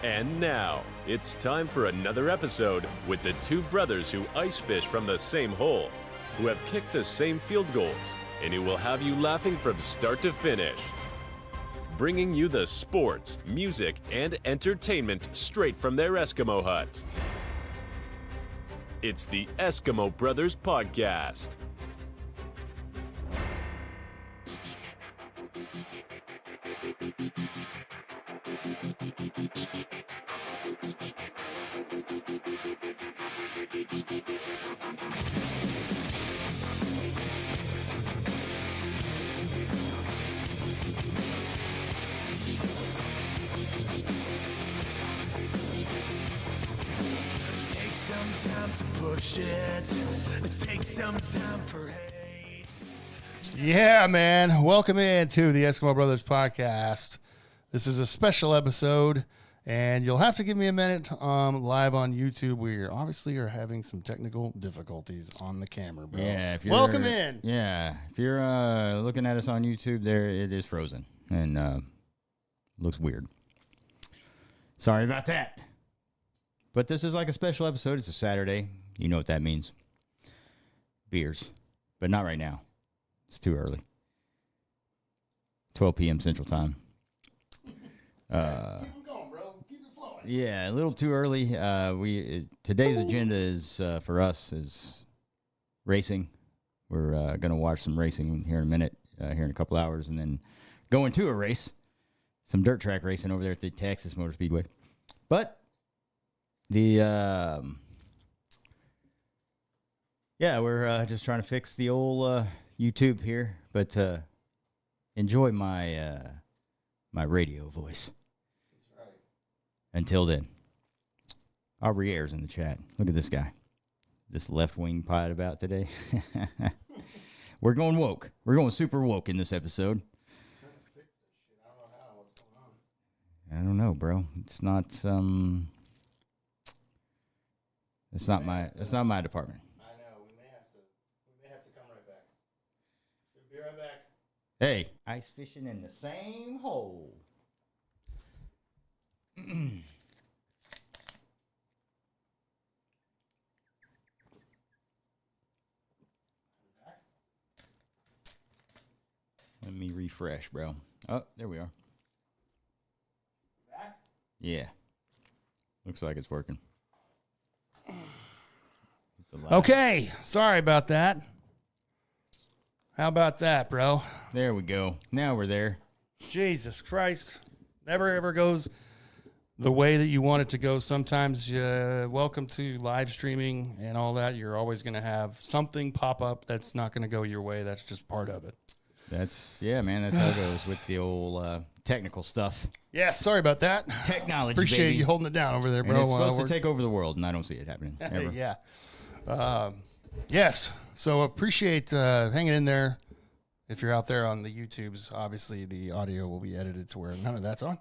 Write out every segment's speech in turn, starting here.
And now, it's time for another episode with the two brothers who ice fish from the same hole, who have kicked the same field goals, and who will have you laughing from start to finish. Bringing you the sports, music, and entertainment straight from their Eskimo hut. It's the Eskimo Brothers Podcast. Yeah, man. Welcome in to the Eskimo Brothers Podcast. This is a special episode, and you'll have to give me a minute live on YouTube. We obviously are having some technical difficulties on the camera, bro. Yeah, welcome in. Yeah, if you're looking at us on YouTube, there it is frozen and looks weird. Sorry about that. But this is like a special episode. It's a Saturday. You know what that means. Beers. But not right now. It's too early. 12 p.m. Central Time. Keep it going, bro. Keep it flowing. Yeah, a little too early. Today's agenda is for us is racing. We're going to watch some racing here in a minute, here in a couple hours, and then go into a race. Some dirt track racing over there at the Texas Motor Speedway. But we're just trying to fix the old YouTube here, but enjoy my my radio voice. That's right. Until then, Aubrey Ayers in the chat. Look at this guy, this left wing pot about today. We're going woke. We're going super woke in this episode. I'm trying to fix this shit. I don't know how. What's going on? I don't know, bro. It's not It's not my department. I know. We may have to come right back. So be right back. Hey, ice fishing in the same hole. Let me refresh, bro. Oh, there we are. Back? Yeah. Looks like it's working. Okay, sorry about that. How about that, bro? There we go. Now we're there. Jesus Christ. Never ever goes the way that you want it to go. Sometimes, welcome to live streaming and all that. You're always going to have something pop up that's not going to go your way. That's just part of it. Man, that's how it goes with the old technical stuff. Yeah, sorry about that. Technology, Appreciate baby. you holding it down over there, bro. And it's supposed to take over the world, and I don't see it happening. Ever. Yeah. Yes. So appreciate hanging in there. If you're out there on the YouTubes, obviously the audio will be edited to where none of that's on.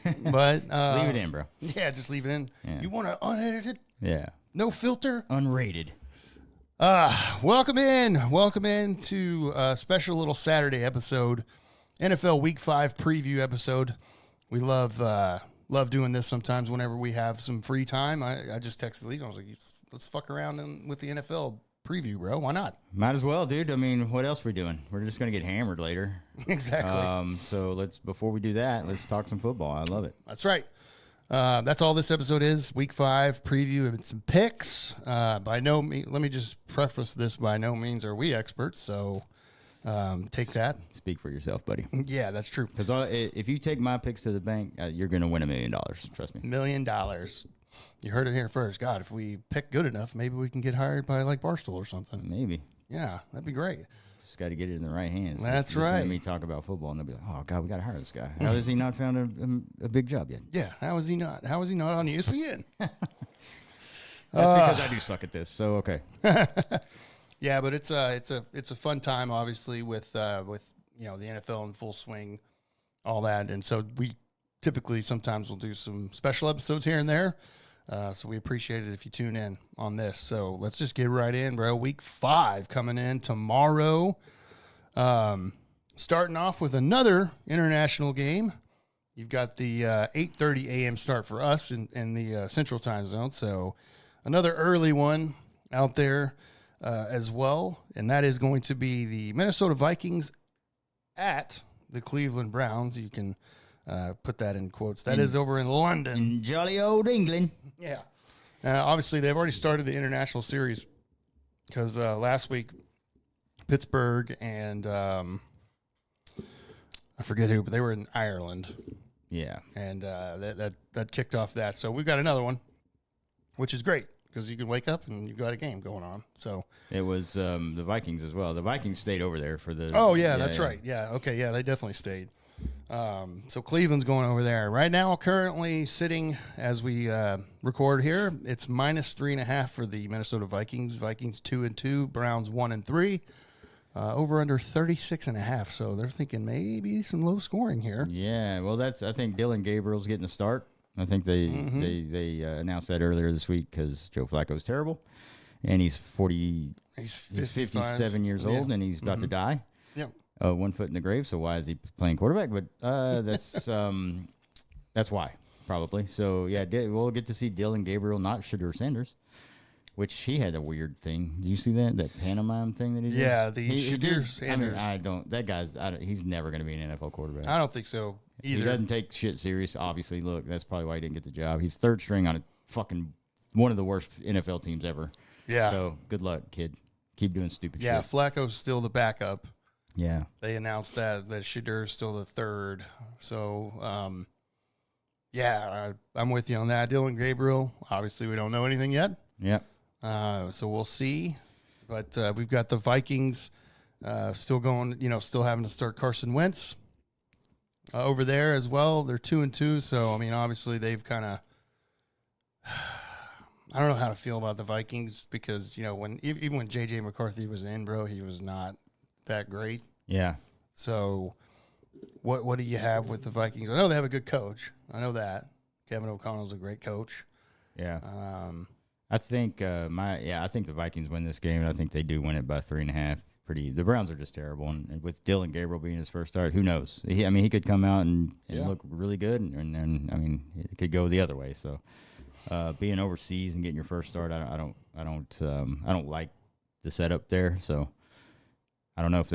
But leave it in, bro. Yeah, just leave it in. Yeah. You want to unedited? Yeah. No filter? Unrated. Welcome in to a special little Saturday episode, NFL Week 5 preview episode. We love doing this sometimes whenever we have some free time. I just texted Lee. I was like, let's fuck around with the NFL preview, bro. Why not? Might as well, dude. I mean, what else are we doing? We're just going to get hammered later. Exactly. So before we do that, let's talk some football. I love it. That's right. That's all this episode is. Week 5 preview and some picks. By no means, let me just preface this. By no means are we experts. So take that. Speak for yourself, buddy. Yeah, that's true. Because if you take my picks to the bank, you're going to win $1 million. Trust me. $1 million. You heard it here first. God, if we pick good enough, maybe we can get hired by like Barstool or something. Maybe. Yeah, that'd be great. Just got to get it in the right hands. That's just right. Let me talk about football, and they'll be like, "Oh God, we got to hire this guy. How has he not found a big job yet?" Yeah, how is he not? How is he not on ESPN? That's because I do suck at this. So okay. Yeah, but it's a fun time, obviously, with the NFL in full swing, all that, and so we typically sometimes we'll do some special episodes here and there. So we appreciate it if you tune in on this. So let's just get right in, bro. Week 5 coming in tomorrow. Starting off with another international game. You've got the 8:30 a.m. start for us in the Central Time Zone. So another early one out there as well, and that is going to be the Minnesota Vikings at the Cleveland Browns. You can put that in quotes. That is over in London. In jolly old England. Yeah. Obviously, they've already started the international series because last week, Pittsburgh and I forget who, but they were in Ireland. Yeah. And that kicked off that. So we've got another one, which is great because you can wake up and you've got a game going on. So it was the Vikings as well. The Vikings stayed over there for the. Oh, yeah, that's right. Yeah. Okay. Yeah, they definitely stayed. So Cleveland's going over there right now. Currently sitting as we record here, it's -3.5 for the Minnesota Vikings. Vikings 2-2, Browns 1-3. Over under 36.5. So they're thinking maybe some low scoring here. Yeah. Well, I think Dylan Gabriel's getting a start. I think they announced that earlier this week because Joe Flacco's terrible, and he's 57 years old, and he's about to die. Yep. 1 foot in the grave. So why is he playing quarterback? But that's why probably. So yeah, we'll get to see Dylan Gabriel, not Shedeur Sanders, which he had a weird thing. Did you see that pantomime thing that he did? Yeah, Shedeur Sanders. I mean, that guy's. He's never going to be an NFL quarterback. I don't think so either. He doesn't take shit serious. Obviously, look, that's probably why he didn't get the job. He's third string on a fucking one of the worst NFL teams ever. Yeah. So good luck, kid. Keep doing stupid shit. Yeah, Flacco's still the backup. Yeah. They announced that Shedeur is still the third. So, yeah, I'm with you on that. Dylan Gabriel, obviously we don't know anything yet. Yeah. So we'll see. But we've got the Vikings still going, still having to start Carson Wentz over there as well. They're 2-2. So, I mean, obviously they've kind of I don't know how to feel about the Vikings because, even when J.J. McCarthy was in, bro, he was not that great. Yeah. So what do you have with the Vikings? I know they have a good coach. I know that. Kevin O'Connell's a great coach. Yeah. I think I think the Vikings win this game, and I think they do win it by 3.5. The Browns are just terrible, and with Dylan Gabriel being his first start, who knows? He could come out and look really good, and then it could go the other way. So being overseas and getting your first start, I don't like the setup there. So I don't know.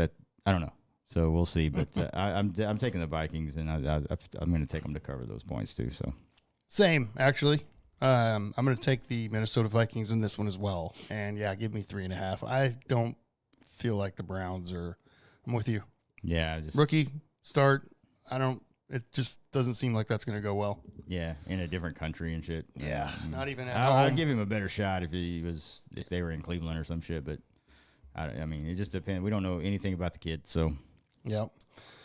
So we'll see, but I'm taking the Vikings, and I'm going to take them to cover those points too. So same actually. I'm going to take the Minnesota Vikings in this one as well. And, yeah, give me 3.5. I don't feel like the Browns are – I'm with you. Yeah. Rookie start, it just doesn't seem like that's going to go well. Yeah, in a different country and shit. Yeah, not even at home. I'd give him a better shot if they were in Cleveland or some shit. But, it just depends. We don't know anything about the kid, so. Yep.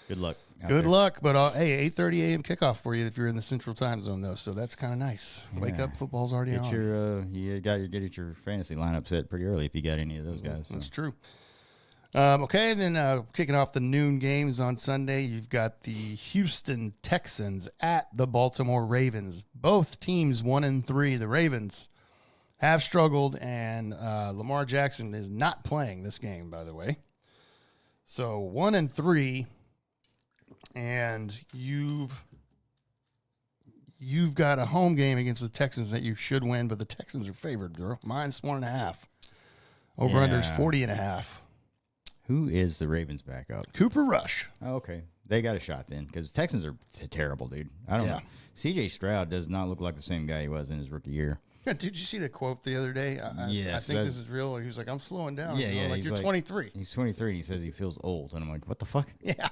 Good luck. Good luck, but hey, 8:30 a.m. kickoff for you if you're in the Central Time Zone though, so that's kind of nice. Wake up, football's already on. Get your fantasy lineup set pretty early if you got any of those guys. So. That's true. Okay, then kicking off the noon games on Sunday, you've got the Houston Texans at the Baltimore Ravens. Both teams 1-3. The Ravens have struggled, and Lamar Jackson is not playing this game, by the way. So 1-3. And you've got a home game against the Texans that you should win, but the Texans are favored, bro. -1.5. Over under is 40.5. Who is the Ravens backup? Cooper Rush. Oh, okay. They got a shot then because Texans are terrible, dude. I don't know. C.J. Stroud does not look like the same guy he was in his rookie year. Yeah, did you see the quote the other day? Yes. I think this is real. He was like, I'm slowing down. Yeah. Like, you're 23. He's 23 and he says he feels old. And I'm like, what the fuck? Yeah.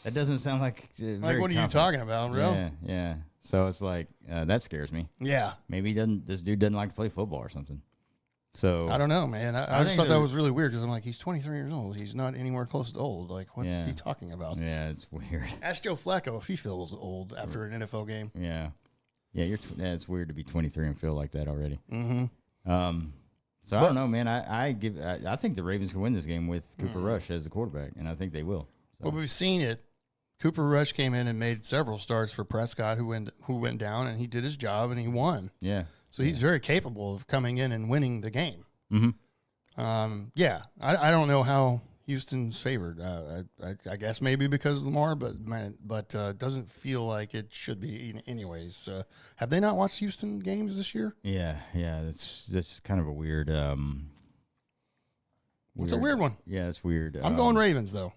That doesn't sound like what are you talking about, bro? Yeah. So it's like that scares me. Yeah. Maybe this dude doesn't like to play football or something. So I don't know, man. I just thought that was really weird because I'm like, he's 23 years old. He's not anywhere close to old. Like, what is he talking about? Yeah, it's weird. Ask Joe Flacco if he feels old after an NFL game. Yeah. Yeah, it's weird to be 23 and feel like that already. Mm-hmm. So I don't know, man. I think the Ravens can win this game with Cooper Rush as the quarterback, and I think they will. So. Well, we've seen it. Cooper Rush came in and made several starts for Prescott, who went down, and he did his job, and he won. Yeah. So he's very capable of coming in and winning the game. Mm-hmm. I don't know how Houston's favored. I guess maybe because of Lamar, but it doesn't feel like it should be anyways. Have they not watched Houston games this year? Yeah. That's kind of a weird. It's a weird one. Yeah, it's weird. I'm going Ravens though.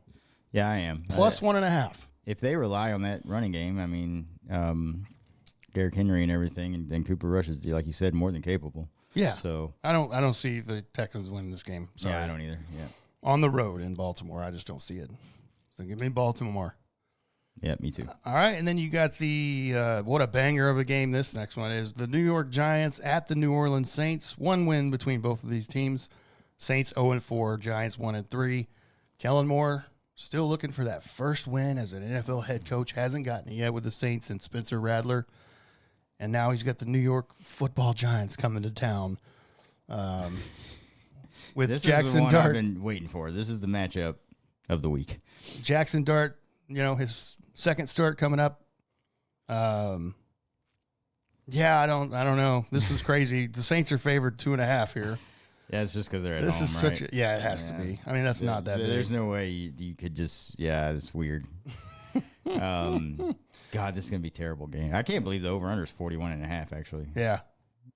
Yeah, I am. Plus 1.5. If they rely on that running game, I mean, Derrick Henry and everything, and then Cooper Rush is, like you said, more than capable. Yeah. So I don't see the Texans winning this game. Sorry. Yeah, I don't either. Yeah. On the road in Baltimore, I just don't see it. So give me Baltimore. Yeah, me too. All right, and then you got the what a banger of a game this next one is. The New York Giants at the New Orleans Saints. One win between both of these teams. Saints 0-4, Giants 1-3. Kellen Moore still looking for that first win as an NFL head coach. Hasn't gotten it yet with the Saints and Spencer Rattler. And now he's got the New York Football Giants coming to town. With this Jackson is the one Dart. I've been waiting for. This is the matchup of the week. Jackson Dart, his second start coming up. Yeah, I don't know. This is crazy. The Saints are favored 2.5 here. Yeah, it's just because they're at This home, is right? such a it has to be. I mean, that's not that big. There's no way you could just it's weird. God, this is gonna be a terrible game. I can't believe the over under is 41.5. Actually, Yeah.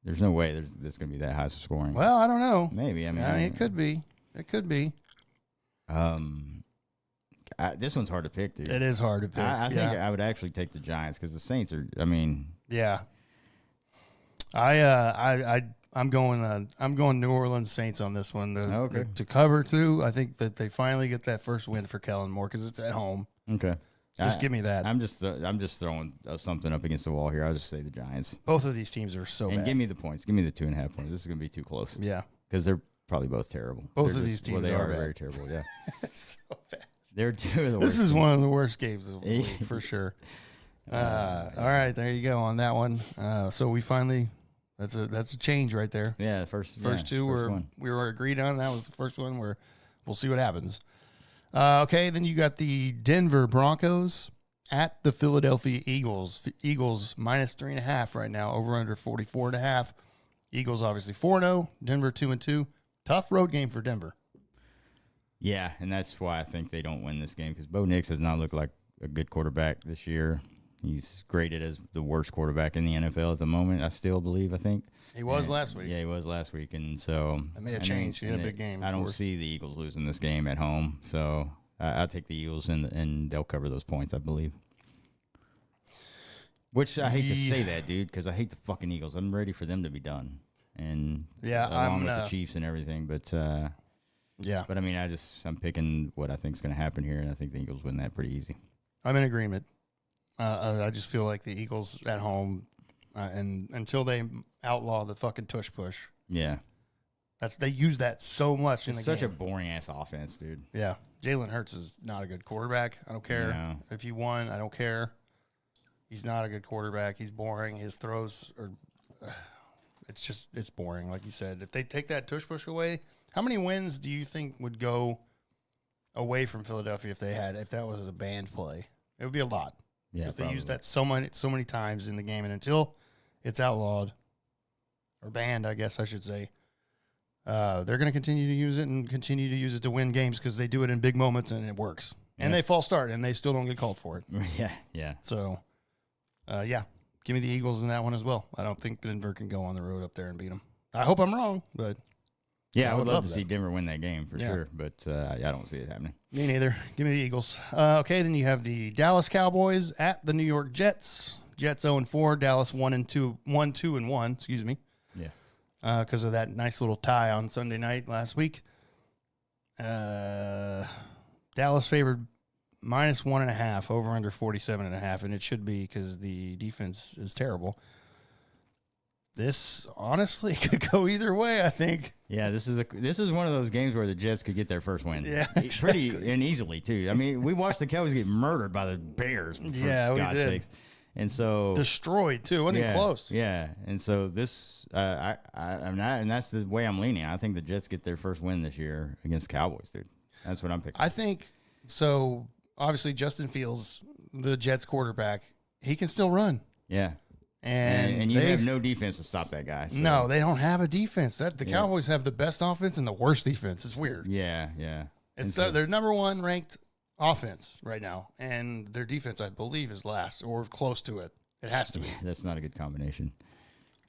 there's no way this is gonna be that high scoring. Well, I don't know. Maybe. I mean, It could be. It could be. This one's hard to pick, dude. It is hard to pick. I think I would actually take the Giants because the Saints are. I mean, Yeah. I'm going New Orleans Saints on this one. Okay. To cover too. I think that they finally get that first win for Kellen Moore because it's at home. okay. Just give me that. I'm just throwing something up against the wall here. I'll just say the Giants. Both of these teams are so And bad. give me the points. Give me the 2.5 points. This is gonna be too close. Yeah. Because they're probably both terrible. Both They're of these teams they are are bad. very terrible. Yeah, so bad. they're two of the This worst. is one of the worst games of the week for sure. All right, there you go on that one. So we finally that's a change right there. Yeah, first Two one. we were agreed on. That was the first one where we'll see what happens. Okay, then you got the Denver Broncos at the Philadelphia Eagles. Eagles minus 3.5 right now, over under 44.5. Eagles obviously 4-0. Denver 2-2. Tough road game for Denver. Yeah, and that's why I think they don't win this game because Bo Nix has not looked like a good quarterback this year. He's graded as the worst quarterback in the NFL at the moment. I still believe. I think He was last week. Yeah, he was last week, and so That may have changed. He had a big game I don't for us. see the Eagles losing this game at home, so I'll take the Eagles and they'll cover those points, I believe. Which I hate to say that, dude, because I hate the fucking Eagles. I'm ready for them to be done, and along with the Chiefs and everything. But yeah, but I mean, I'm picking what I think is going to happen here, and I think the Eagles win that pretty easy. I'm in agreement. I just feel like the Eagles at home, and until they outlaw the fucking tush push, Yeah, they use that so much in the it's such game. a boring ass offense, dude. Yeah, Jalen Hurts is not a good quarterback. I don't care No. if he won. I don't care. He's not a good quarterback. He's boring. His throws are. It's boring, like you said. If they take that tush push away, how many wins do you think would go away from Philadelphia if that was a banned play? It would be a lot. Yeah, Because they probably. use that so many times in the game, and until it's outlawed or banned, I guess I should say, they're going to continue to use it and continue to use it to win games because they do it in big moments and it works. And Yeah. they false start and they still don't get called for it. Yeah. So, give me the Eagles in that one as well. I don't think Denver can go on the road up there and beat them. I hope I'm wrong, but Yeah, I would love to that. see Denver win that game for Yeah. sure, but I don't see it happening. Me neither. Give me the Eagles. Okay, then you have the Dallas Cowboys at the New York Jets. Jets 0-4, Dallas 1-2-1. Excuse me. Yeah. Because of that nice little tie on Sunday night last week. Dallas favored minus 1.5, over under 47.5, and it should be because the defense is terrible. This honestly could go either way, I think. Yeah, this is one of those games where the Jets could get their first win. Yeah, Pretty and easily too. I mean, we watched the Cowboys get murdered by the Bears. For Yeah, we God's did. sakes. And so Destroyed, too. Wasn't even close. Yeah, and so this, I'm not, and that's the way I'm leaning. I think the Jets get their first win this year against Cowboys, dude. That's what I'm picking. I think so. Obviously, Justin Fields, the Jets quarterback, he can still run. Yeah, And you they have no defense to stop that guy. So. No, they don't have a defense. The Cowboys have the best offense and the worst defense. It's weird. Yeah, yeah. It's their number one ranked offense right now, and their defense, I believe, is last or close to it. It has to be. That's not a good combination.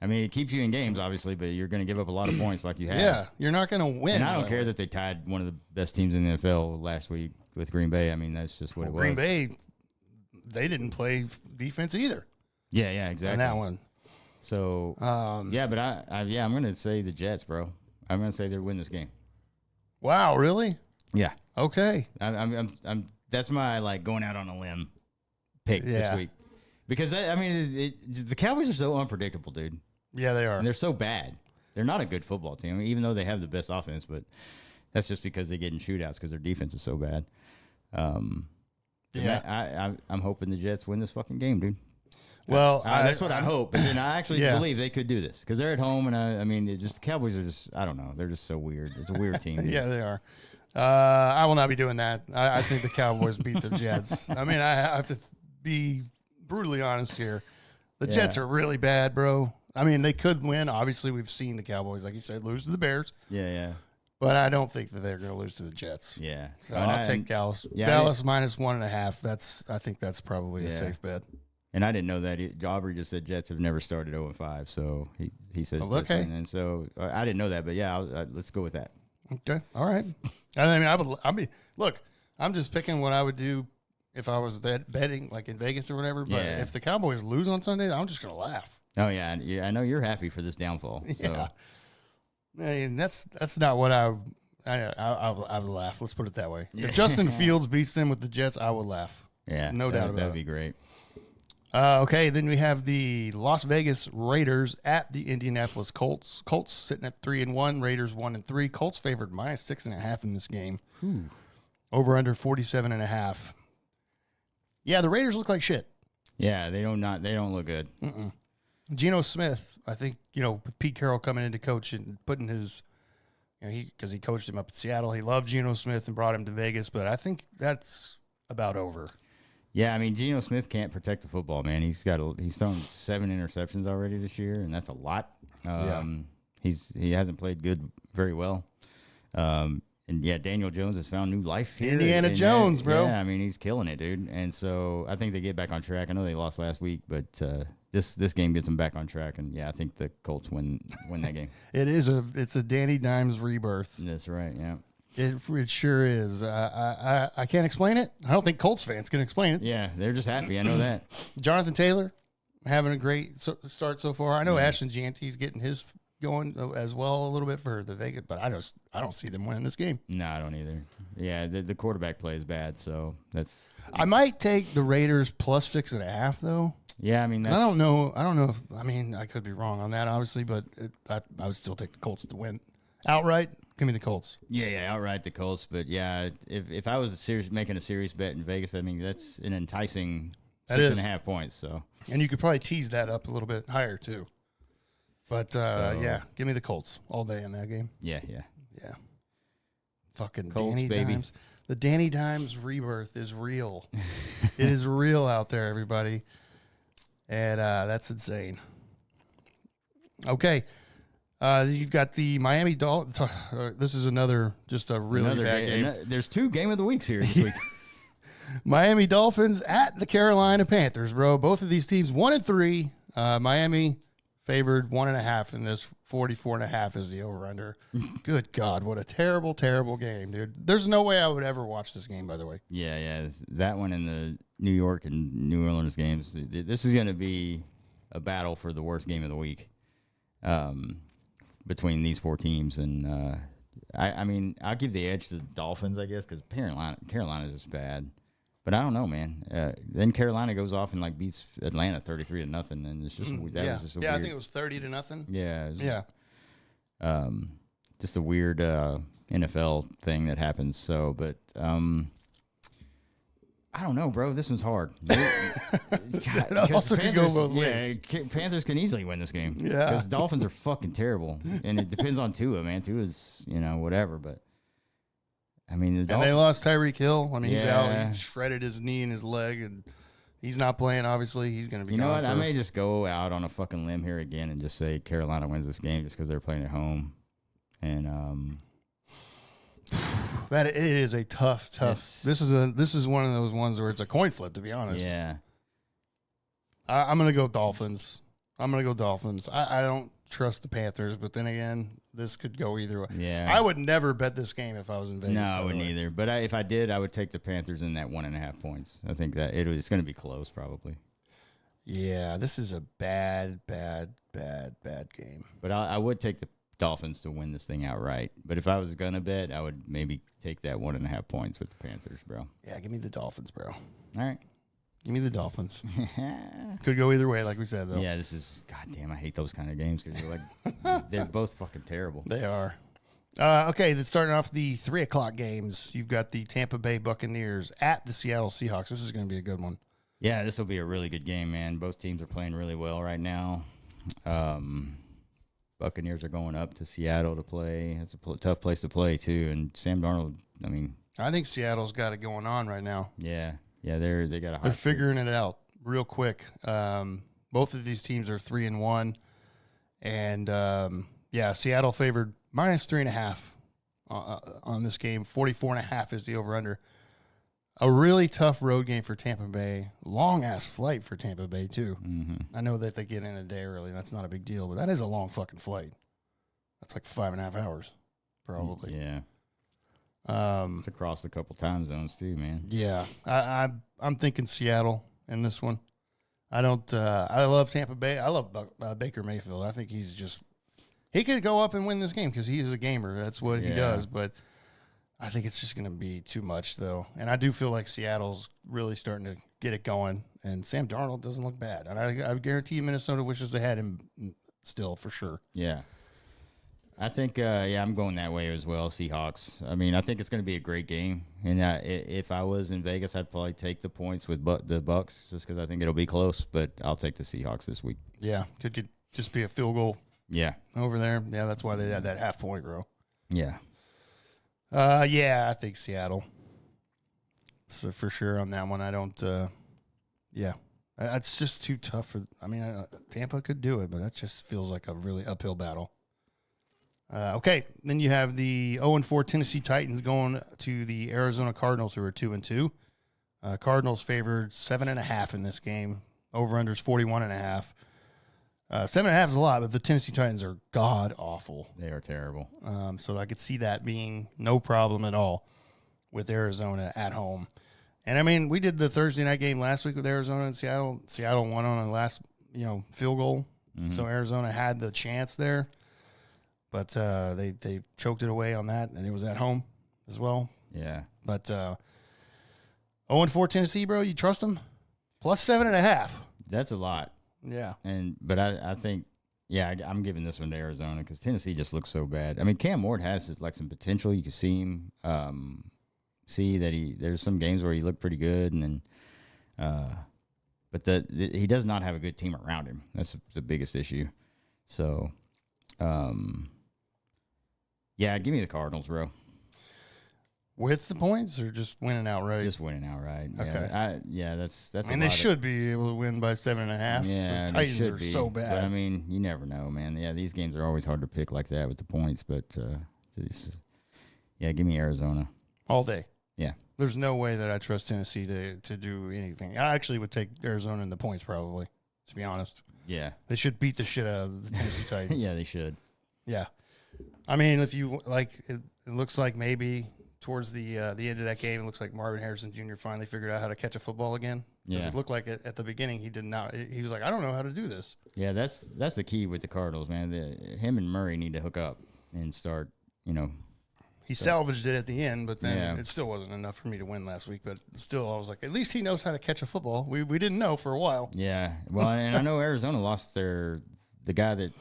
I mean, it keeps you in games, obviously, but you're going to give up a lot of points like you have. Yeah, you're not going to win. And I don't care that they tied one of the best teams in the NFL last week with Green Bay. I mean, that's just what it was. Green Bay, they didn't play defense either. Yeah, exactly. On that one. So, yeah, but I'm going to say the Jets, bro. I'm going to say they're winning this game. Wow, really? Yeah. Okay. I'm that's my like going out on a limb pick this week. Because the Cowboys are so unpredictable, dude. Yeah, they are. And they're so bad. They're not a good football team. I mean, even though they have the best offense, but that's just because they get in shootouts because their defense is so bad. I'm hoping the Jets win this fucking game, dude. Well, that's what I hope. And I actually believe they could do this because they're at home. And I mean, the Cowboys are just, I don't know. They're just so weird. It's a weird team. Yeah, they are. I will not be doing that. I think the Cowboys beat the Jets. I mean, I have to be brutally honest here. The Jets are really bad, bro. I mean, they could win. Obviously, we've seen the Cowboys, like you said, lose to the Bears. Yeah. But I don't think that they're going to lose to the Jets. Yeah. So I'll take Dallas. Yeah, Dallas minus 1.5. I think that's probably a safe bet. And I didn't know that. Aubrey just said Jets have never started 0-5. So he said, okay. And so I didn't know that. But yeah, let's go with that. Okay. All right. I mean, look, I'm just picking what I would do if I was betting like in Vegas or whatever. But if the Cowboys lose on Sunday, I'm just going to laugh. Oh, yeah. I know you're happy for this downfall. So. Yeah. I mean, that's not what I would laugh. Let's put it that way. If Justin Fields beats them with the Jets, I would laugh. Yeah. No doubt about it. That'd be great. Okay, then we have the Las Vegas Raiders at the Indianapolis Colts. Colts sitting at 3-1, Raiders 1-3. Colts favored minus 6.5 in this game. Over under 47.5. Yeah, the Raiders look like shit. Yeah, they don't look good. Geno Smith, I think, with Pete Carroll coming in to coach and putting his, because he coached him up in Seattle. He loved Geno Smith and brought him to Vegas, but I think that's about over. Yeah, I mean, Geno Smith can't protect the football, man. He's thrown 7 interceptions already this year, and that's a lot. He hasn't played very well. And yeah, Daniel Jones has found new life here. Indiana Jones, bro. Yeah, I mean, he's killing it, dude. And so I think they get back on track. I know they lost last week, but this game gets them back on track. And yeah, I think the Colts win that game. It's a Danny Dimes rebirth. That's right. Yeah. It sure is. I can't explain it. I don't think Colts fans can explain it. Yeah, they're just happy. I know that. Jonathan Taylor having a great start so far. I know Ashton Janty's getting his going as well a little bit for the Vegas, but I don't see them winning this game. No, I don't either. Yeah, the quarterback play is bad, so that's. I might take the Raiders plus 6.5 though. Yeah, I mean, I don't know. I could be wrong on that, obviously, but I would still take the Colts to win outright. Give me the Colts. Yeah, outright the Colts. But yeah, if I was making a serious bet in Vegas, I mean that's an enticing 6.5 points. So, and you could probably tease that up a little bit higher too. But yeah, give me the Colts all day in that game. Yeah. Fucking Colts, Danny baby. Dimes. The Danny Dimes rebirth is real. It is real out there, everybody, and that's insane. Okay. You've got the Miami Dolphins. This is just a really bad game. There's 2 game of the weeks here this week. Miami Dolphins at the Carolina Panthers, bro. Both of these teams 1-3. Miami favored 1.5 in this. 44.5 is the over/under. Good God, what a terrible, terrible game, dude. There's no way I would ever watch this game, by the way. Yeah. That one in the New York and New Orleans games. This is going to be a battle for the worst game of the week. Between these 4 teams, and I mean, I'll give the edge to the Dolphins, I guess, because Carolina is just bad. But I don't know, man. Then Carolina goes off and beats Atlanta 33-0, and it's just was just I think it was 30-0. Yeah, just a weird NFL thing that happens. So, but I don't know, bro. This one's hard. It also can go both ways. Yeah, Panthers can easily win this game. Yeah. Because Dolphins are fucking terrible. And it depends on Tua, man. Tua's, whatever. But, I mean, and they lost Tyreek Hill. I mean, he's out. He shredded his knee and his leg, and he's not playing, obviously. He's going to be gone. You know what? I may just go out on a fucking limb here again and just say Carolina wins this game just because they're playing at home. And, That it is a tough. Yes. This is one of those ones where it's a coin flip, to be honest. Yeah. I'm gonna go Dolphins. I don't trust the Panthers, but then again, this could go either way. Yeah. I would never bet this game if I was in Vegas. No, I wouldn't either. But if I did, I would take the Panthers in that 1.5 points. I think that it's going to be close, probably. Yeah, this is a bad game. But I would take the Dolphins to win this thing outright. But if I was going to bet, I would maybe take that 1.5 points with the Panthers, bro. Yeah, give me the Dolphins, bro. All right. Give me the Dolphins. Could go either way, like we said, though. Yeah, this is, goddamn, I hate those kind of games because they're both fucking terrible. They are. Okay, then starting off the 3 o'clock games, you've got the Tampa Bay Buccaneers at the Seattle Seahawks. This is going to be a good one. Yeah, this will be a really good game, man. Both teams are playing really well right now. Buccaneers are going up to Seattle to play. It's a tough place to play, too. And Sam Darnold, I mean. I think Seattle's got it going on right now. Yeah. Yeah, they got a hot They're figuring it out real quick. Both of these teams are 3-1. And, Seattle favored -3.5 on this game. 44.5 is the over-under. A really tough road game for Tampa Bay. Long-ass flight for Tampa Bay, too. Mm-hmm. I know that they get in a day early. That's not a big deal, but that is a long fucking flight. That's like 5.5 hours, probably. Yeah. It's across a couple time zones, too, man. Yeah. I'm thinking Seattle in this one. I don't. I love Tampa Bay. I love Baker Mayfield. I think he could go up and win this game because he is a gamer. That's what he does. But I think it's just going to be too much, though. And I do feel like Seattle's really starting to get it going. And Sam Darnold doesn't look bad. And I guarantee you Minnesota wishes they had him still, for sure. Yeah. I think, I'm going that way as well, Seahawks. I mean, I think it's going to be a great game. And if I was in Vegas, I'd probably take the points with the Bucks just because I think it'll be close. But I'll take the Seahawks this week. Yeah, could just be a field goal. Yeah. Over there. Yeah, that's why they had that half-point row. Yeah. I think Seattle. So for sure on that one, I don't. It's just too tough Tampa could do it, but that just feels like a really uphill battle. Okay, then you have the 0-4 Tennessee Titans going to the Arizona Cardinals, who are 2-2. Cardinals favored 7.5 in this game. Over/under is 41.5. 7.5 is a lot, but the Tennessee Titans are god awful. They are terrible. So I could see that being no problem at all with Arizona at home. And I mean, we did the Thursday night game last week with Arizona and Seattle. Seattle won on a last, field goal. Mm-hmm. So Arizona had the chance there, but they choked it away on that, and it was at home as well. Yeah. But 0-4 Tennessee, bro, you trust them? Plus 7.5. That's a lot. Yeah. But I think, I'm giving this one to Arizona because Tennessee just looks so bad. I mean, Cam Ward has like some potential. You can see him, see that there's some games where he looked pretty good, and then, but he does not have a good team around him. That's the biggest issue. So, give me the Cardinals, bro. With the points or just winning outright? Just winning outright. Okay. That's. They should be able to win by 7.5. Yeah, the Titans are so bad. But I mean, you never know, man. Yeah, these games are always hard to pick like that with the points. But give me Arizona all day. Yeah. There's no way that I trust Tennessee to do anything. I actually would take Arizona in the points probably, to be honest. Yeah. They should beat the shit out of the Tennessee Titans. Yeah, they should. Yeah. I mean, if you like, it looks like maybe towards the end of that game, it looks like Marvin Harrison Jr. finally figured out how to catch a football again. Because it looked like at the beginning he did not. He was like, I don't know how to do this. Yeah, that's the key with the Cardinals, man. Him and Murray need to hook up and start, He salvaged it at the end, but then it still wasn't enough for me to win last week. But still, I was like, at least he knows how to catch a football. We didn't know for a while. Yeah. Well, and I know Arizona lost the guy that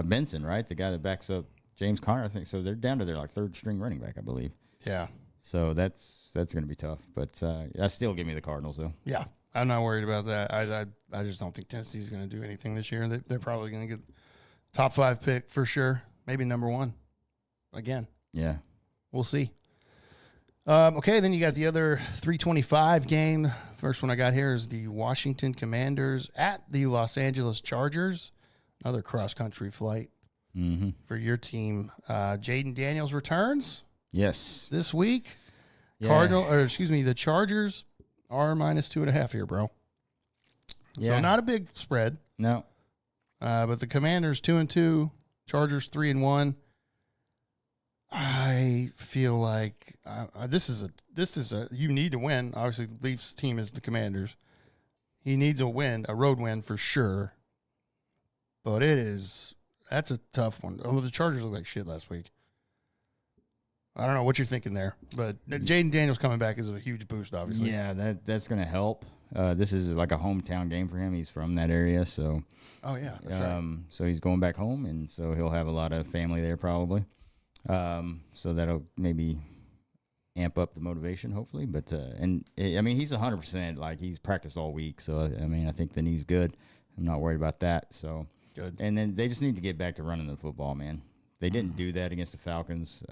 Benson, right? The guy that backs up James Conner, I think. So they're down to their third string running back, I believe. Yeah. So that's going to be tough. But I still give me the Cardinals, though. Yeah. I'm not worried about that. I just don't think Tennessee's going to do anything this year. They're probably going to get top 5 pick for sure. Maybe number 1. Again. Yeah. We'll see. Okay, then you got the other 325 game. First one I got here is the Washington Commanders at the Los Angeles Chargers. Another cross-country flight. for your team. Jaden Daniels returns Yes. this week. Yeah. The Chargers are -2.5 here, bro. Yeah. So not a big spread. No. But the Commanders 2-2, Chargers 3-1. I feel like this is a you need to win. Obviously, the Leafs team is the Commanders. He needs a road win for sure. But that's a tough one. Although the Chargers look like shit last week. I don't know what you're thinking there, but Jaden Daniels coming back is a huge boost, obviously. Yeah, that's going to help. This is like a hometown game for him. He's from that area, so. Oh yeah, that's right. So he's going back home, and so he'll have a lot of family there probably. So that'll maybe amp up the motivation, hopefully. But I mean, he's 100%. Like he's practiced all week, so I mean, I think the knee's good. I'm not worried about that. So good. And then they just need to get back to running the football, man. They didn't do that against the Falcons.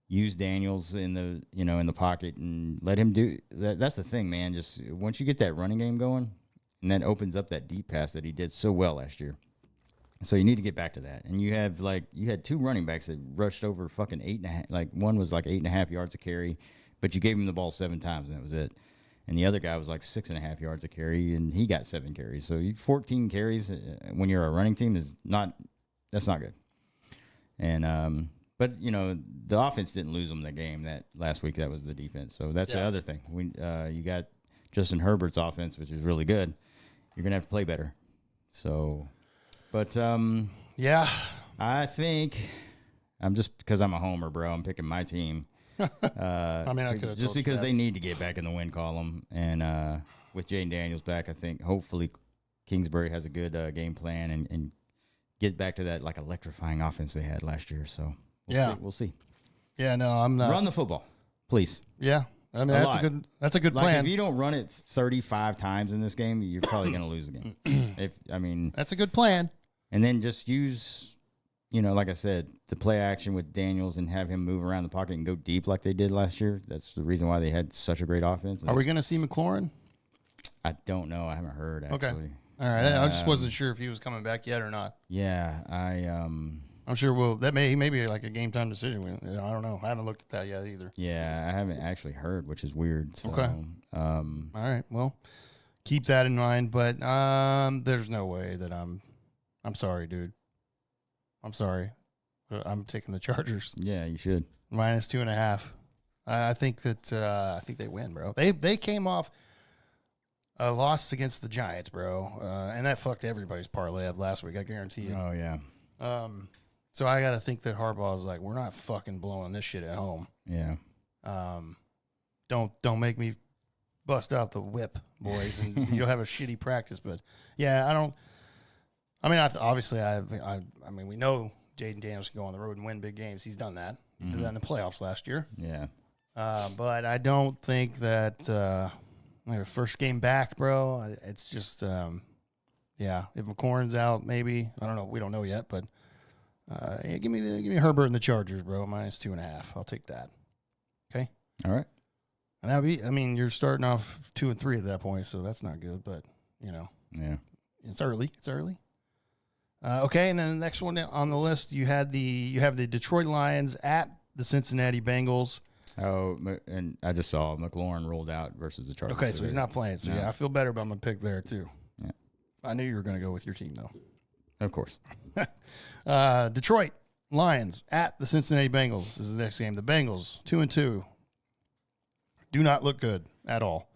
Use Daniels in the pocket and let him do that. That's the thing, man. Just once you get that running game going, and that opens up that deep pass that he did so well last year. So you need to get back to that. And you had two running backs that rushed over fucking 8.5. Like one was like 8.5 yards a carry, but you gave him the ball 7 times and that was it. And the other guy was like 6.5 yards a carry, and he got 7 carries. So 14 carries when you're a running team that's not good. And but the offense didn't lose them the game that last week. That was the defense. So that's the other thing. You got Justin Herbert's offense, which is really good. You're gonna have to play better. So, but yeah, I think I'm just because I'm a homer, bro. I'm picking my team. I mean, I could have just because they need to get back in the win column, and with Jaden Daniels back, I think hopefully Kingsbury has a good game plan and get back to that like electrifying offense they had last year. So we'll see. Yeah, no, I'm not. Run the football, please. Yeah, I mean that's a good like plan. If you don't run it 35 times in this game, you're probably going to lose the game. That's a good plan. And then just use, like I said, the play action with Daniels and have him move around the pocket and go deep like they did last year. That's the reason why they had such a great offense. Are we going to see McLaurin? I don't know. I haven't heard actually. Okay. All right. I just wasn't sure if he was coming back yet or not. Yeah, I'm sure he may be like a game time decision. I don't know. I haven't looked at that yet either. Yeah, I haven't actually heard, which is weird. So, okay. All right. Well, keep that in mind. But there's no way that I'm sorry, dude. I'm sorry. I'm taking the Chargers. Yeah, you should. -2.5. I think they win, bro. They came off a loss against the Giants, bro, and that fucked everybody's parlay of last week. I guarantee you. Oh yeah. So I got to think that Harbaugh's like, we're not fucking blowing this shit at home. Yeah. Don't make me bust out the whip, boys, and you'll have a shitty practice. But yeah, I don't. I mean, obviously, I mean, we know Jaden Daniels can go on the road and win big games. He's done that. He did that in the playoffs last year. Yeah. But I don't think that first game back, bro. It's just, yeah. If McLaurin's out, maybe I don't know. We don't know yet, but yeah, give me Herbert and the Chargers, bro. -2.5. I'll take that. Okay. All right. And that'd be. I mean, you're starting off 2-3 at that point, so that's not good. But Yeah. it's early. It's early. Okay, and then the next one on the list, you have the Detroit Lions at the Cincinnati Bengals. Oh, and I just saw McLaurin rolled out versus the Chargers. Okay, so he's not playing. So yeah, I feel better about my pick there too. Yeah, I knew you were going to go with your team though. Of course. Detroit Lions at the Cincinnati Bengals is the next game. The Bengals 2-2 do not look good at all.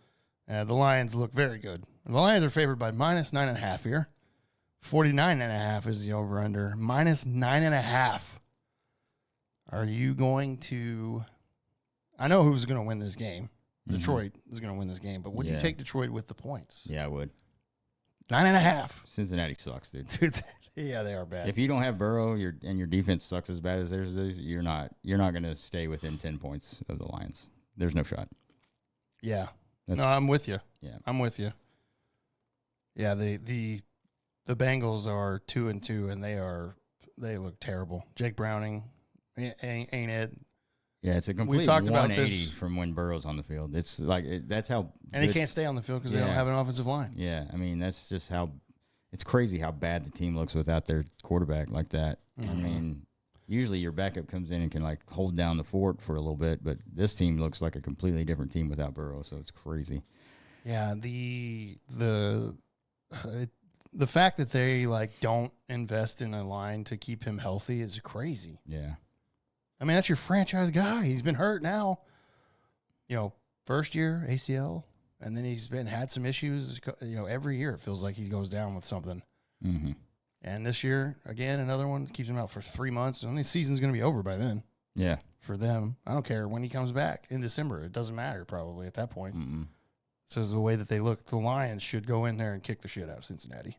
The Lions look very good. The Lions are favored by -9.5 here. 49.5 is the over-under. -9.5. Are you going to... I know who's going to win this game. Detroit is going to win this game, but would you take Detroit with the points? Yeah, I would. 9.5. Cincinnati sucks, dude. Dude, yeah, they are bad. If you don't have Burrow, and your defense sucks as bad as theirs, you're not going to stay within 10 points of the Lions. There's no shot. Yeah. No, I'm with you. Yeah, I'm with you. Yeah, the Bengals are 2-2, and they look terrible. Jake Browning ain't it? Yeah, it's a complete 180 from when Burrow's on the field. It's like that's how. And he can't stay on the field because they don't have an offensive line. Yeah, I mean that's just how it's crazy how bad the team looks without their quarterback like that. I mean, usually your backup comes in and can like hold down the fort for a little bit, but this team looks like a completely different team without Burrow, so it's crazy. Yeah, the fact that they like don't invest in a line to keep him healthy is crazy. Yeah. I mean, that's your franchise guy. He's been hurt now. First year ACL, and then he's had some issues. Every year it feels like he goes down with something. Mm-hmm. And this year, again, another one keeps him out for 3 months. And the season's going to be over by then. Yeah. For them, I don't care when he comes back in December. It doesn't matter probably at that point. Mm-mm. So the way that they look, the Lions should go in there and kick the shit out of Cincinnati.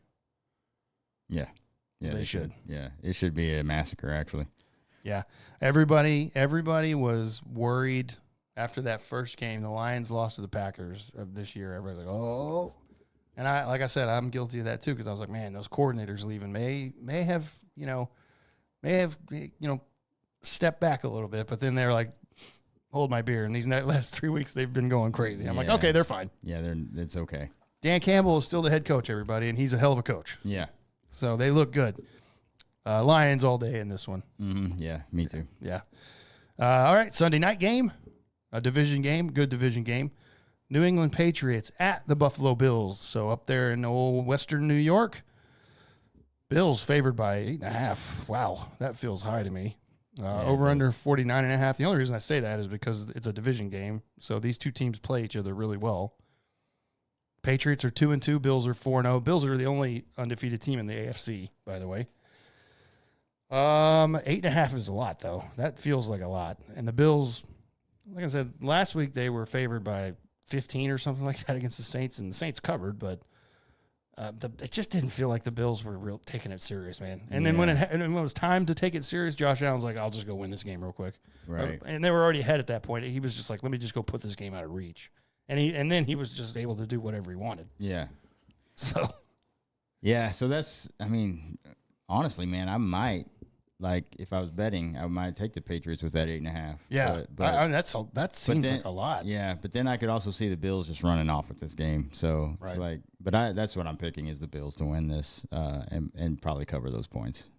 Yeah. Yeah, They should. Yeah, it should be a massacre, actually. Yeah. Everybody was worried after that first game. The Lions lost to the Packers of this year. Everybody's like, oh. And like I said, I'm guilty of that too, because I was like, man, those coordinators leaving may have stepped back a little bit, but then they're like, hold my beer. And these last 3 weeks, they've been going crazy. I'm like, okay, they're fine. Yeah, it's okay. Dan Campbell is still the head coach, everybody, and he's a hell of a coach. Yeah. So they look good. Lions all day in this one. Mm-hmm. Yeah, me too. Yeah. All right, Sunday night game, a division game, good division game. New England Patriots at the Buffalo Bills. So up there in old Western New York, Bills favored by 8.5. Wow, that feels high to me. Over under 49.5. The only reason I say that is because it's a division game. So these two teams play each other really well. Patriots are 2-2. Bills are 4-0. Bills are the only undefeated team in the AFC, by the way. 8.5 is a lot, though. That feels like a lot. And the Bills, like I said, last week they were favored by 15 or something like that against the Saints, and the Saints covered, but it just didn't feel like the Bills were taking it serious, man. And then when it was time to take it serious, Josh Allen's like, I'll just go win this game real quick. Right. And they were already ahead at that point. He was just like, let me just go put this game out of reach. And then he was just able to do whatever he wanted. Yeah. So. Yeah, so that's, I mean, honestly, man, I might, like, if I was betting, I might take the Patriots with that 8.5. Yeah, but that seems like a lot. Yeah, but then I could also see the Bills just running off with this game. So, right. It's like, that's what I'm picking is the Bills to win this and probably cover those points.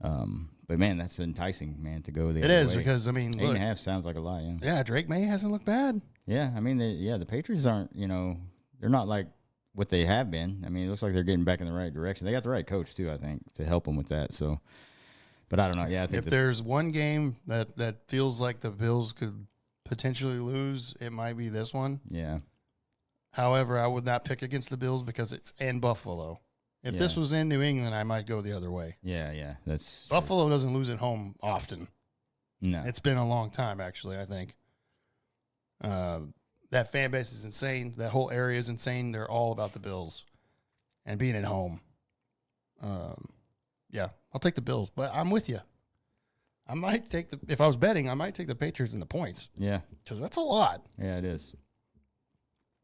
But man, that's enticing, man, to go the other way. It is because, I mean, 8.5 sounds like a lot. Yeah. Yeah, Drake May hasn't looked bad. Yeah, I mean, the Patriots aren't, they're not like what they have been. I mean, it looks like they're getting back in the right direction. They got the right coach too, I think, to help them with that. So, but I don't know. Yeah, I think if there's one game that feels like the Bills could potentially lose, it might be this one. Yeah. However, I would not pick against the Bills because it's in Buffalo. If this was in New England, I might go the other way. Yeah, that's Buffalo doesn't lose at home often. No, it's been a long time actually. I think that fan base is insane. That whole area is insane. They're all about the Bills and being at home. Yeah, I'll take the Bills, but I'm with you. I might take if I was betting, I might take the Patriots in the points. Yeah, because that's a lot. Yeah, it is.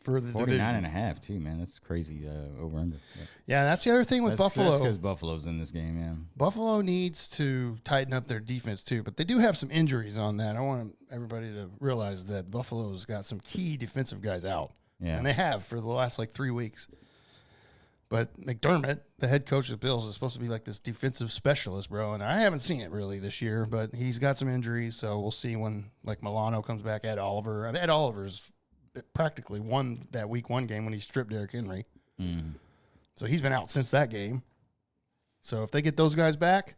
For the 49.5 too, man. That's crazy over under. Yeah, that's the other thing with Buffalo. That's because Buffalo's in this game, yeah. Buffalo needs to tighten up their defense too, but they do have some injuries on that. I want everybody to realize that Buffalo's got some key defensive guys out. Yeah. And they have for the last 3 weeks. But McDermott, the head coach of the Bills, is supposed to be like this defensive specialist, bro. And I haven't seen it really this year, but he's got some injuries, so we'll see when Milano comes back. Ed Oliver's practically won that week 1 game when he stripped Derrick Henry. Mm. So he's been out since that game. So if they get those guys back,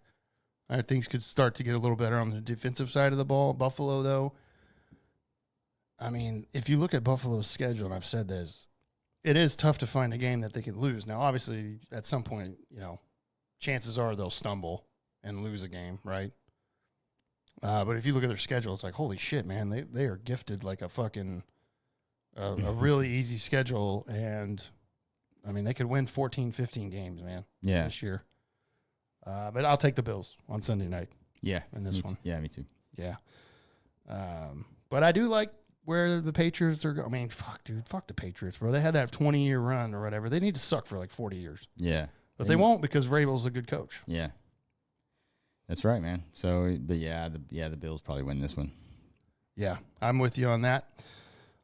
I think things could start to get a little better on the defensive side of the ball. Buffalo, though, I mean, if you look at Buffalo's schedule, and I've said this, it is tough to find a game that they could lose. Now, obviously, at some point, chances are they'll stumble and lose a game, right? But if you look at their schedule, it's like, holy shit, man, they are gifted like a fucking a really easy schedule, and I mean they could win 14, 15 games, man. Yeah, this year. But I'll take the Bills on Sunday night. Yeah, in this one. Yeah, me too. Yeah. But I do like where the Patriots are. I mean, fuck the Patriots, bro. They had that 20-year run or whatever. They need to suck for 40 years. Yeah, but they won't because Vrabel's a good coach. Yeah, that's right, man. So, but the Bills probably win this one. Yeah, I'm with you on that.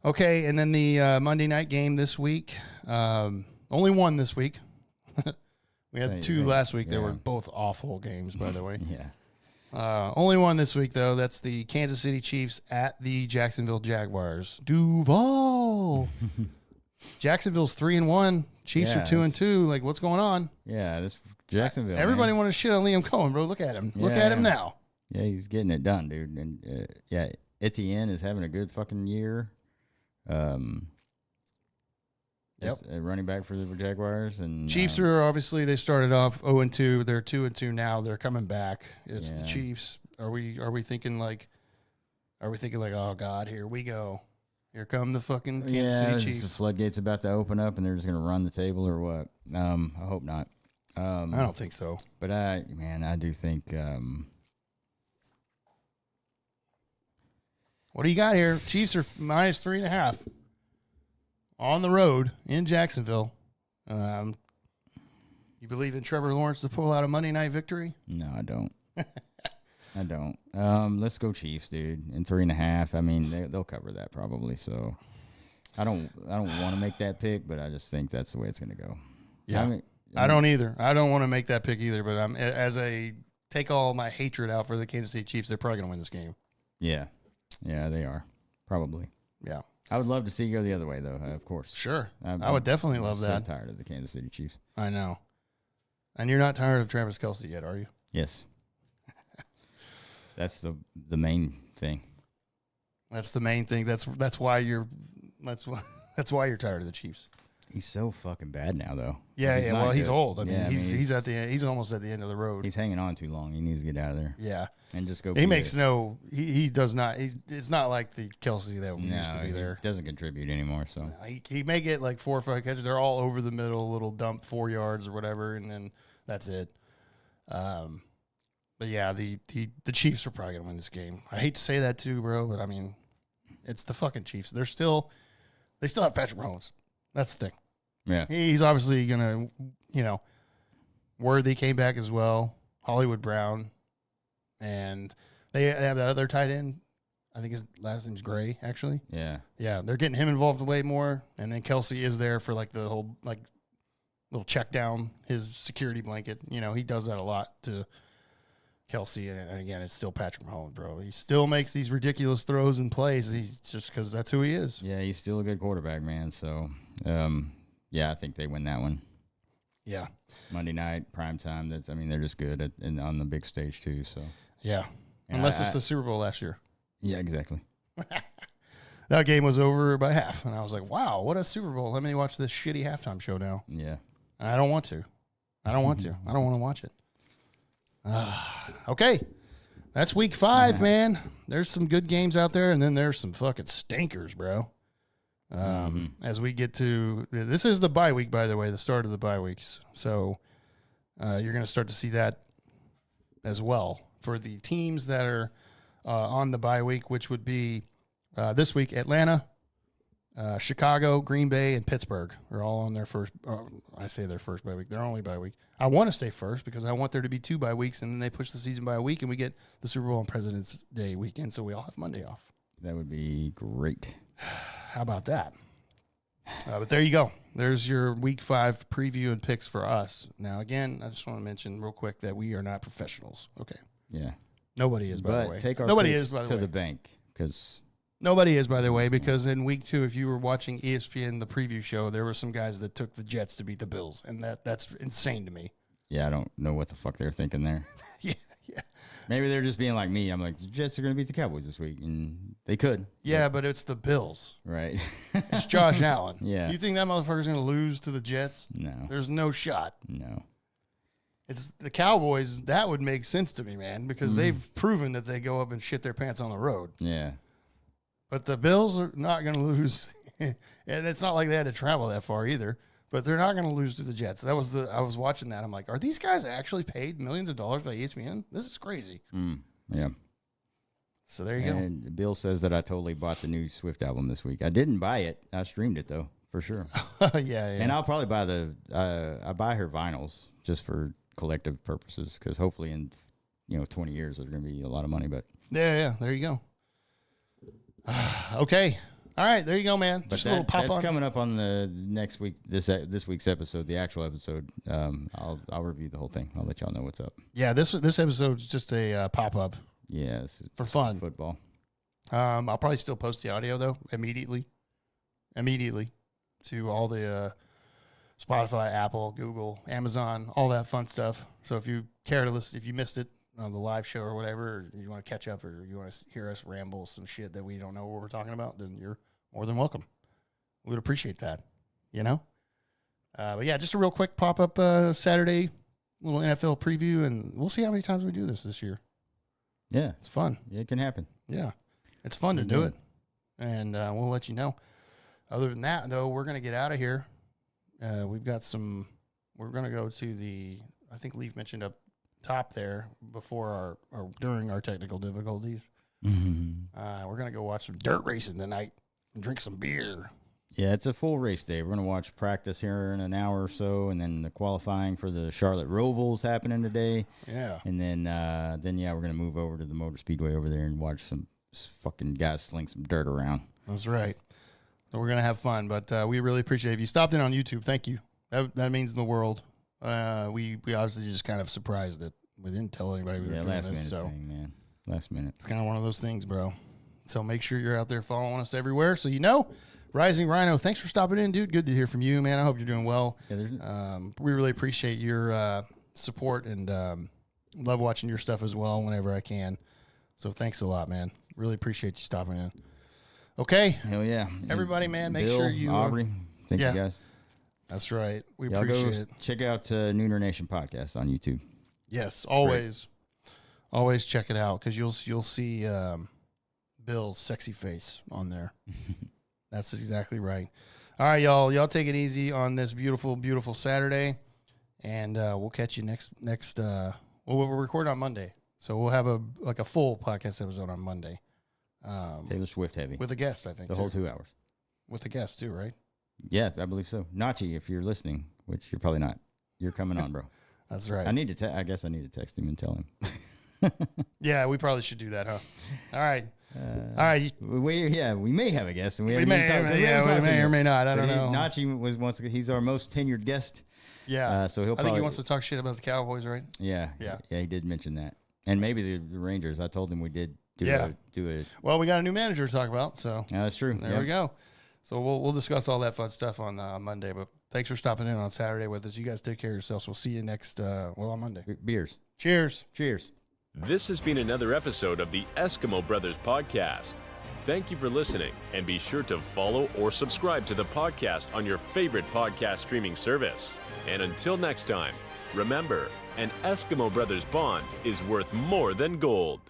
Okay, and then the Monday night game this week. Only one this week. We had Same, 2 right, last week. They yeah. were both awful games, by the way. Yeah. Only one this week, though. That's the Kansas City Chiefs at the Jacksonville Jaguars. Duval. Jacksonville's 3-1. Chiefs Yeah, are 2-2. Like, what's going on? Yeah, this Jacksonville. Everybody man. wanted to shit on Liam Cohen, bro. Look at him. Look at him now. Yeah, he's getting it done, dude. And yeah, Etienne is having a good fucking year. Yep. Running back for the Jaguars and Chiefs are obviously, they started off 0-2. They're 2-2 now. They're coming back. It's the Yeah. Chiefs. Are we thinking like, oh God, here we go. Here come the fucking Kansas City the Chiefs. floodgates about to open up and they're just gonna run the table or what? I hope not. I don't think so. But I do think. What do you got here? Chiefs are minus 3.5 on the road in Jacksonville. You believe in Trevor Lawrence to pull out a Monday night victory? No, I don't. I don't. Let's go Chiefs, dude. In 3.5. I mean, they'll cover that probably. So I don't want to make that pick, but I just think that's the way it's going to go. Yeah, I don't either. I don't want to make that pick either. But I'm take all my hatred out for the Kansas City Chiefs. They're probably going to win this game. Yeah, they are probably. Yeah, I would love to see you go the other way, though. Of course. Sure. I would definitely love that. I'm so tired of the Kansas City Chiefs. I know. And you're not tired of Travis Kelce yet, are you? Yes. That's the main thing. That's the main thing. That's why you're tired of the Chiefs. He's so fucking bad now, though. Yeah, He's yeah. not Well, he's good. old. I mean, Yeah, he's at the end. He's almost at the end of the road. He's hanging on too long. He needs to get out of there. Yeah, and just go. He makes no. He does not. It's not like the Kelce that used to be there. He doesn't contribute anymore. So he may get like 4 or 5 catches. They're all over the middle, little dump 4 yards or whatever, and then that's it. But yeah, the Chiefs are probably gonna win this game. I hate to say that too, bro, but I mean, it's the fucking Chiefs. They still have Patrick Mahomes. That's the thing. yeah, He's obviously gonna, Worthy came back as well. Hollywood Brown, and they have that other tight end. I think his last name's Gray, actually. yeah. Yeah, they're getting him involved way more, and then Kelce is there for like the whole like little check down his security blanket. He does that a lot to Kelce, and again, it's still Patrick Mahomes, bro. He still makes these ridiculous throws and plays. He's just because that's who he is. Yeah, he's still a good quarterback, man. So, yeah, I think they win that one. Yeah, Monday night, prime time. They're just good and on the big stage too. So, yeah. and Unless it's the Super Bowl last year. Yeah, exactly. That game was over by half, and I was like, wow, what a Super Bowl. Let me watch this shitty halftime show now. Yeah. And I don't want to. I don't want to watch it. Okay. That's week 5, man. There's some good games out there, and then there's some fucking stinkers, bro. As we get to, this is the bye week, by the way, the start of the bye weeks. So you're going to start to see that as well for the teams that are on the bye week, which would be this week, Atlanta, Chicago, Green Bay, and Pittsburgh are all on their first. I say their first bye week. They're only bye week. I want to stay first because I want there to be 2 bye weeks, and then they push the season by a week, and we get the Super Bowl on President's Day weekend, so we all have Monday off. That would be great. How about that? But there you go. There's your week 5 preview and picks for us. Now, again, I just want to mention real quick that we are not professionals. Okay. Yeah. Nobody is, by the way. Take our Nobody picks is, by the to way. the bank because. Nobody is, by the way, because in week 2, if you were watching ESPN, the preview show, there were some guys that took the Jets to beat the Bills, and that's insane to me. Yeah, I don't know what the fuck they're thinking there. Yeah. Maybe they're just being like me. I'm like, the Jets are going to beat the Cowboys this week, and they could. Yeah, but it's the Bills. Right. It's Josh Allen. Yeah. You think that motherfucker's going to lose to the Jets? No. There's no shot. No. It's the Cowboys. That would make sense to me, man, because they've proven that they go up and shit their pants on the road. Yeah. But the Bills are not going to lose. And it's not like they had to travel that far either. But they're not going to lose to the Jets. I was watching that. I'm like, are these guys actually paid millions of dollars by ESPN? This is crazy. Yeah. So there you go. And Bill says that I totally bought the new Swift album this week. I didn't buy it. I streamed it though, for sure. Yeah. And I'll probably buy I buy her vinyls just for collective purposes because hopefully in 20 years there's going to be a lot of money. But yeah. There you go. Okay. All right, there you go, man. But Just a little pop that's on. coming up on the next week. This week's episode, the actual episode. I'll review the whole thing. I'll let y'all know what's up. Yeah, this episode is just a pop up Yeah, this is for fun. football. I'll probably still post the audio though immediately to all the Spotify, Apple, Google, Amazon, all that fun stuff. So if you care to listen, if you missed it on the live show or whatever, or you want to catch up, or you want to hear us ramble some shit that we don't know what we're talking about, then you're more than welcome. We would appreciate that, But yeah, just a real quick pop up Saturday little NFL preview, and we'll see how many times we do this year. Yeah, It's fun. it can happen. Yeah, it's fun to do it, and we'll let you know. Other than that, though, we're gonna get out of here. We've got some. We're gonna go to the. I think Leaf mentioned up top there before or during our technical difficulties. We're gonna go watch some dirt racing tonight and drink some beer. Yeah, it's a full race day. We're going to watch practice here in an hour or so, and then the qualifying for the Charlotte Roval's happening today. Yeah. And then we're going to move over to the Motor Speedway over there and watch some fucking guys sling some dirt around. That's right. So we're going to have fun, but we really appreciate it. If you stopped in on YouTube, thank you. That means the world. We obviously just kind of surprised that we didn't tell anybody we were doing last this. minute thing, man. Last minute. It's kind of one of those things, bro. So make sure you're out there following us everywhere so you know. Rising Rhino, thanks for stopping in, dude. Good to hear from you, man. I hope you're doing well. Yeah, we really appreciate your support and love watching your stuff as well whenever I can. So thanks a lot, man. Really appreciate you stopping in. Okay. Hell yeah. Everybody, man, make Bill, sure you... Aubrey, thank you guys. That's right. We Y'all appreciate go it. check out Nooner Nation Podcast on YouTube. Yes, always. Always check it out because you'll see Bill's sexy face on there. That's exactly right. All right, y'all. Y'all take it easy on this beautiful, beautiful Saturday, and we'll catch you next. We'll record on Monday, so we'll have a full podcast episode on Monday. Taylor Swift heavy with a guest, I think. the whole 2 hours. With a guest too, right? Yes, I believe so. Nachi, if you're listening, which you're probably not, you're coming on, bro. That's right. I guess I need to text him and tell him. Yeah, we probably should do that, huh? All right. All right. We may have a guest, and we may or may not. I don't know. Nachi he's our most tenured guest. Yeah. So he'll. I think he wants to talk shit about the Cowboys, right? Yeah. He did mention that, and maybe the Rangers. I told him we did do it. Well, we got a new manager to talk about, so that's true. There we go. So we'll discuss all that fun stuff on Monday. But thanks for stopping in on Saturday with us. You guys take care of yourselves. We'll see you next on Monday. Beers. Cheers. Cheers. This has been another episode of the Eskimo Brothers Podcast. Thank you for listening, and be sure to follow or subscribe to the podcast on your favorite podcast streaming service. And until next time, remember, an Eskimo Brothers bond is worth more than gold.